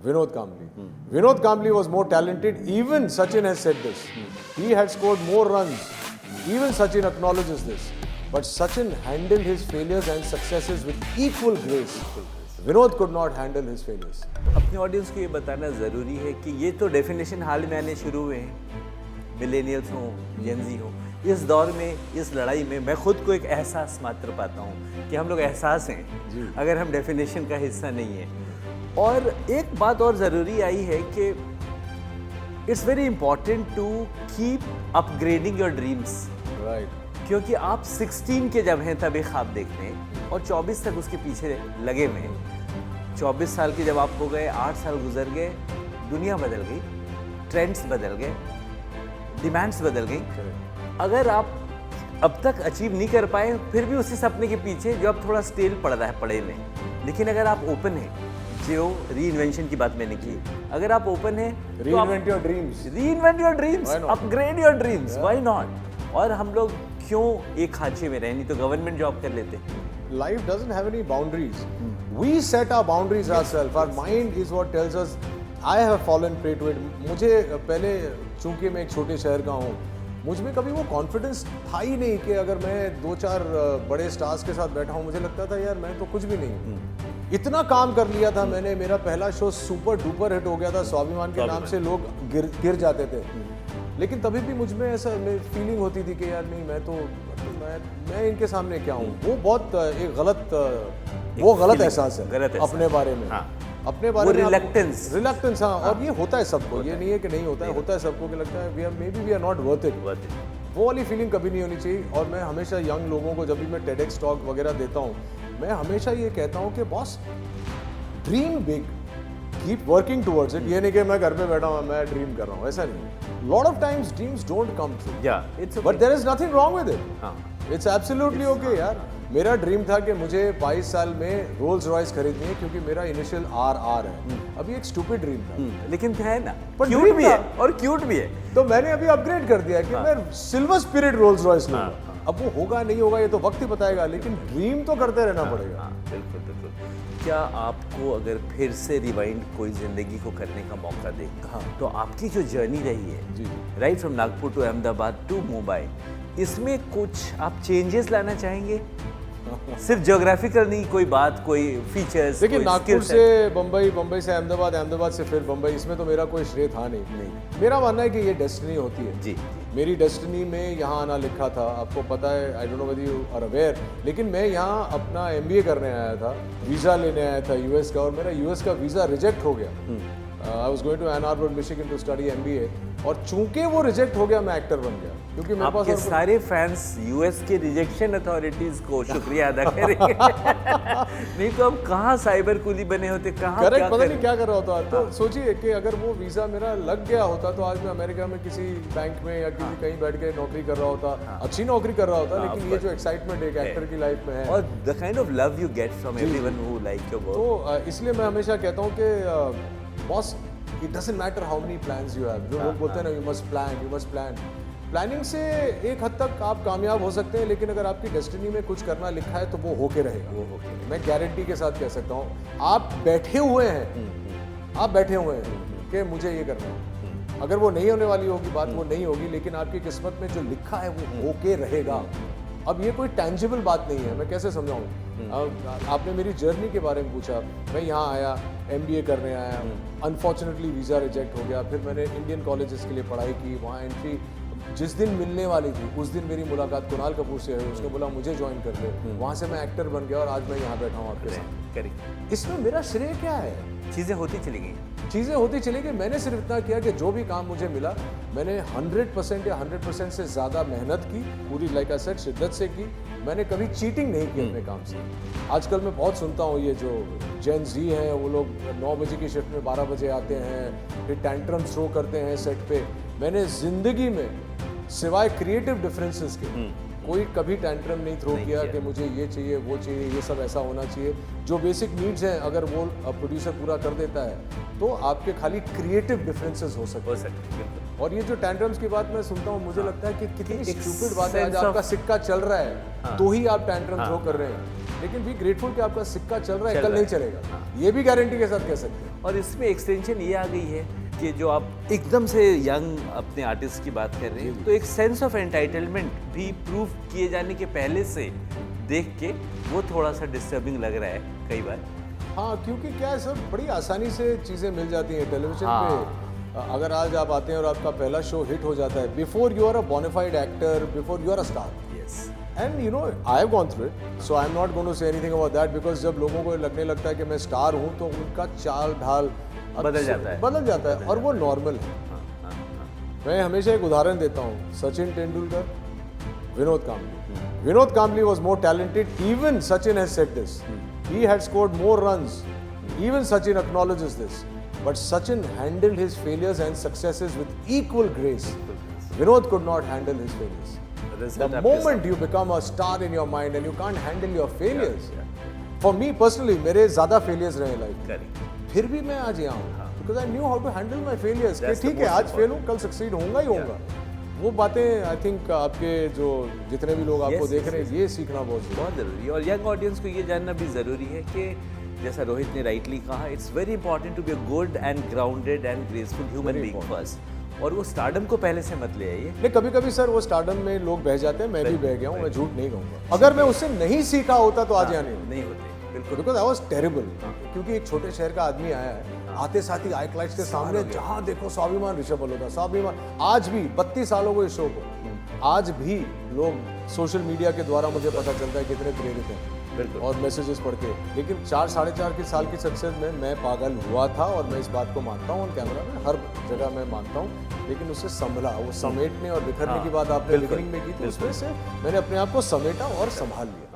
Vinod Kambli. Vinod Kambli was more talented. Even Sachin has said this. He had scored more runs. Even Sachin acknowledges this. But Sachin handled his failures and successes with equal grace. Vinod could not handle his failures. अपने audience को ये बताना ज़रूरी है कि ये तो definition हाल में आने शुरू हुए हैं, मिलेनियल्स हों, जेनजी हों। इस दौर में, इस लड़ाई में मैं खुद को एक एहसास मात्र पाता हूँ कि हम लोग एहसास हैं अगर हम डेफिनेशन का हिस्सा नहीं हैं। और एक बात और ज़रूरी आई है कि it's very important to keep upgrading your dreams, Right. क्योंकि आप 16 के जब हैं तब एक ख्वाब देखते हैं और 24 तक उसके पीछे लगे हुए हैं। 24 साल के जब आप हो गए, 8 साल गुजर गए, दुनिया बदल गई, ट्रेंड्स बदल गए, डिमांड्स बदल गई। अगर आप अब तक अचीव नहीं कर पाए फिर भी उसी सपने के पीछे जो अब थोड़ा स्टेल पड़ रहा है पड़े में, लेकिन अगर आप ओपन हैं, जो री इन्वेंशन की बात मैंने की, अगर आप ओपन हैं Reinvent your dreams. Reinvent your dreams, Why not? Upgrade your dreams, why not. और हम लोग क्यों एक खांचे में रहे, नहीं तो गवर्नमेंट जॉब कर लेते। Life doesn't have any boundaries. We set our boundaries ourselves. Our mind is what tells us. I have fallen prey to it. मुझे पहले, चूंकि मैं एक छोटे शहर का हूँ, मुझ में कभी वो कॉन्फिडेंस था ही नहीं कि अगर मैं 2-4 बड़े स्टार्स के साथ बैठा हूँ, मुझे लगता था यार मैं तो कुछ भी नहीं हूँ। इतना काम कर लिया था मैंने, मेरा पहला शो सुपर डुपर हिट हो गया था, स्वाभिमान के नाम से लोग गिर जाते थे। लेकिन तभी भी मुझ में ऐसा फीलिंग होती थी कि यार नहीं, मैं इनके सामने क्या हूँ। वो बहुत एक गलत एहसास है गलत एहसास। अपने बारे में। हाँ। अपने बारे में रिलक्टेंस। हाँ। और ये होता है सबको, ये नहीं है कि नहीं होता है, होता है सबको कि लगता है we are not worth it. वो वाली फीलिंग कभी नहीं होनी चाहिए। और मैं हमेशा यंग लोगों को, जब भी मैं TEDx टॉक वगैरह देता हूँ, मैं हमेशा ये कहता हूँ कि boss, dream big, keep working towards it. ये नहीं कि मैं घर पे बैठा हूँ मैं ड्रीम कर रहा हूँ, ऐसा नहीं। Lot of times dreams don't come true, but there is nothing wrong with it. It's absolutely okay यार। मेरा ड्रीम था कि मुझे 22 साल में रोल्स रॉयस खरीदनी है, क्योंकि मेरा इनिशियल RR है। अभी एक स्टूपिड ड्रीम था, लेकिन है ना, पर क्यूट dream भी था। है और क्यूट भी है। तो मैंने अभी अपग्रेड कर दिया कि मैं सिल्वर स्पिरिट रोल्स रॉयस लूंगा। अब वो होगा नहीं होगा ये तो वक्त ही बताएगा, लेकिन ड्रीम तो करते रहना पड़ेगा। बिल्कुल बिल्कुल। क्या आपको अगर फिर से रिवाइंड कोई जिंदगी को करने का मौका दे, तो आपकी जो जर्नी रही है, right from Nagpur to Ahmedabad to Mumbai, इसमें कुछ आप चेंजेस लाना चाहेंगे? सिर्फ ज्योग्राफिकल नहीं, कोई बात, कोई फीचर्स। देखिए, नागपुर से बम्बई, बम्बई से अहमदाबाद, अहमदाबाद से फिर बम्बई, इसमें तो मेरा कोई श्रेय था नहीं। मेरा मानना है कि ये डेस्टिनी होती है जी। मेरी डेस्टिनी में यहाँ आना लिखा था, आपको पता है, I don't know whether you are aware, लेकिन मैं यहाँ अपना MBA करने आया था, वीज़ा लेने आया था US का, और मेरा US का वीज़ा रिजेक्ट हो गया। I was going to Ann Arbor Michigan to study MBA, और चूंकि वो रिजेक्ट हो गया, मैं एक्टर बन गया, क्योंकि मेरे पास आपके सारे फैंस US के रिजेक्शन अथॉरिटीज को शुक्रिया अदा करेंगे। नहीं तो अब कहाँ साइबर कुली बने होते, कहाँ करेक्ट, पता नहीं क्या कर रहा होता। तो सोचिए कि अगर वो वीज़ा मेरा लग गया होता तो आज मैं अमेरिका में किसी बैंक में या किसी कहीं बैठ के नौकरी कर रहा होता, अच्छी नौकरी कर रहा होता, लेकिन ये जो एक्साइटमेंट एक एक्टर की लाइफ में है, और the kind of love you get from everyone who like your work, तो इसलिए मैं हमेशा कहता हूँ कि boss, it doesn't matter how many plans you have. जो लोग बोलते हैं ना, यू मस्ट प्लान। प्लानिंग से एक हद तक आप कामयाब हो सकते हैं, लेकिन अगर आपकी डेस्टिनी में कुछ करना लिखा है तो वो होके रहेगा। मैं गारंटी के साथ कह सकता हूँ। आप बैठे हुए हैं कि मुझे ये करना है, अगर वो नहीं होने वाली होगी बात, वो नहीं होगी, लेकिन आपकी किस्मत में जो लिखा है वो होके रहेगा। अब ये कोई टेंजिबल बात नहीं है, मैं कैसे समझाऊँ। आपने मेरी जर्नी के बारे में पूछा, मैं यहाँ आया, MBA करने आया, अनफॉर्चुनेटली वीज़ा रिजेक्ट हो गया, फिर मैंने इंडियन कॉलेजेस के लिए पढ़ाई की, वहाँ एंट्री जिस दिन मिलने वाली थी उस दिन मेरी मुलाकात कुणाल कपूर से हुई, उसने बोला मुझे ज्वाइन कर ले, वहाँ से मैं एक्टर बन गया और आज मैं यहाँ बैठा हूँ आपके साथ। इसमें मेरा श्रेय क्या है? चीज़ें होती चली गई। मैंने सिर्फ इतना किया कि जो भी काम मुझे मिला, मैंने 100% या 100% से ज़्यादा मेहनत की, पूरी लाइक आई सेड शिद्दत से की। मैंने कभी चीटिंग नहीं की अपने काम से। आजकल मैं बहुत सुनता हूँ, ये जो जेन ज़ी हैं वो लोग 9 बजे की शिफ्ट में 12 बजे आते हैं, फिर टैंट्रम थ्रो करते हैं सेट पे। मैंने ज़िंदगी में सिवाय क्रिएटिव डिफरेंसेस के कोई कभी टैंट्रम नहीं थ्रो किया कि मुझे ये चाहिए, वो चाहिए, ये सब ऐसा होना चाहिए। जो बेसिक नीड्स हैं अगर वो प्रोड्यूसर पूरा कर देता है तो आपके खाली क्रिएटिव डिफरेंसेस हो सकते हैं। और ये जो टैंट्रम्स की बात मैं सुनता हूँ, मुझे लगता है कि कितनी स्टूपिड बात है। आज आपका सिक्का चल रहा है तो ही आप टैंट्रम थ्रो कर रहे हैं। लेकिन भी ग्रेटफुल कि आपका सिक्का चल रहा है, चल कल रहा नहीं है। चलेगा, ये भी गारंटी के साथ कह सकते हैं। और इसमें एक्सटेंशन ये आ गई है कि जो आप एकदम से यंग अपने आर्टिस्ट की बात कर रहे हैं, तो एक सेंस ऑफ एंटाइटलमेंट भी प्रूव किए जाने के पहले से देख के वो थोड़ा सा डिस्टर्बिंग लग रहा है कई बार। हाँ, क्योंकि क्या है सर, बड़ी आसानी से चीज़ें मिल जाती हैं टेलीविजन पे। अगर आज आप आते हैं और आपका पहला शो हिट हो जाता है, before you are a bona fide actor, before you are a star, yes, and you know I have gone through it, so I am not going to say anything about that, because जब लोगों को लगने लगता है कि मैं star हूँ तो उनका चाल ढाल बदल जाता है। बदल जाता है, और वो नॉर्मल है। मैं हमेशा एक उदाहरण देता हूँ, Sachin Tendulkar, Vinod Kambli. Vinod Kambli was more talented. Even Sachin has said this. He had scored more runs. Even Sachin acknowledges this. But Sachin handled his failures and successes with equal grace. Vinod could not handle his failures. The moment you become a star in your mind and you can't handle your failures. For me personally, मेरे ज़्यादा failures रहे life. Correct, फिर भी मैं आज यहाँ हूँ. Because I knew how to handle my failures. कि That's the ठीक है, most आज फेल हूँ, कल सक्सीड होऊंगा ही होऊंगा. वो बातें आई थिंक आपके जो जितने भी लोग आपको Yes, देख yes, रहे हैं, ये सीखना बहुत जरूरी है. बहुत ज़रूरी है। और यंग ऑडियंस को ये जानना भी ज़रूरी है कि जैसा रोहित ने राइटली कहा, it's very important to be a good and grounded and graceful human Very being important. First. और वो स्टारडम को पहले से मत ले आइए। नहीं, कभी कभी सर वो स्टारडम में लोग बह जाते हैं, मैं भी बह गया हूँ, मैं झूठ नहीं कहूँगा. अगर मैं उससे नहीं सीखा होता तो आज यहाँ नहीं होता. नहीं होते, बिल्कुल। Because I was terrible. क्योंकि एक छोटे शहर का आदमी आया है, आते साथ ही आई क्लाइट्स के सामने जहाँ देखो स्वाभिमान ऋषभ मल्होत्रा, स्वाभिमान. आज भी 32 सालों को इस शो को, आज भी लोग सोशल मीडिया के द्वारा मुझे पता चलता है कितने प्रेरित हैं, बिल्कुल। और मैसेजेस पढ़ के. लेकिन 4-4.5 साल की सक्सेस में मैं पागल हुआ था, और मैं इस बात को मानता हूँ ऑन कैमरा में, हर जगह मैं मानता हूँ. लेकिन उससे संभला, वो समेटने और बिखरने की बात आपने बिगिनिंग में की थी, उसमें से मैंने अपने आप को समेटा और संभाल लिया.